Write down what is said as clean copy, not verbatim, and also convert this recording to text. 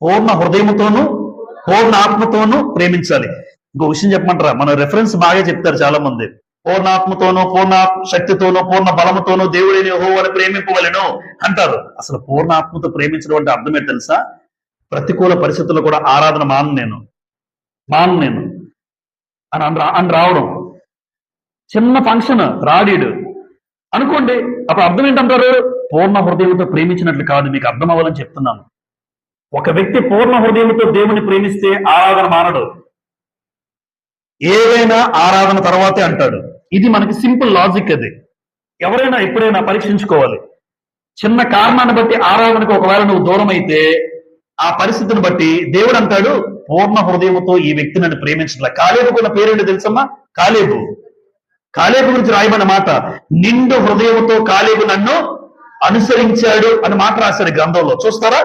పూర్ణ హృదయముతోనూ పూర్ణ ఆత్మతోనూ ప్రేమించాలి. ఇంకో విషయం చెప్పమంటారా, మన రెఫరెన్స్ బాగా చెప్తారు చాలా మంది. పూర్ణ ఆత్మతోనూ పూర్ణ శక్తితోనూ పూర్ణ బలముతోనూ దేవుడిని యెహోవాను ప్రేమింపవలెను అంటారు. అసలు పూర్ణ ఆత్మతో ప్రేమించడం అంటే అర్థమే తెలుసా? ప్రతికూల పరిస్థితుల్లో కూడా ఆరాధన మాను నేను అని రావడం. చిన్న ఫంక్షన్ రాడీడు అనుకోండి, అప్పుడు అర్థం ఏంటంటారు? పూర్ణ హృదయంతో ప్రేమించినట్లు కాదు. మీకు అర్థం అవ్వాలని చెప్తున్నాను. ఒక వ్యక్తి పూర్ణ హృదయంతో దేవుని ప్రేమిస్తే ఆరాధన మానడు. ఏదైనా ఆరాధన తర్వాతే అంటాడు. ఇది మనకి సింపుల్ లాజిక్. అది ఎవరైనా ఎప్పుడైనా పరీక్షించుకోవాలి. చిన్న కారణాన్ని బట్టి ఆరాధనకు ఒకవేళ నువ్వు దూరం అయితే ఆ పరిస్థితిని బట్టి దేవుడు అంటాడు, పూర్ణ హృదయంతో ఈ వ్యక్తి నన్ను ప్రేమించట్లే. కాలేబుకున్న పేరేంటి తెలుసమ్మా? కాలేబు గురించి రాయబడిన మాట, నిండు హృదయంతో కాలేబు నన్ను అనుసరించాడు అని మాట రాశాడు గ్రంథంలో. చూస్తారా?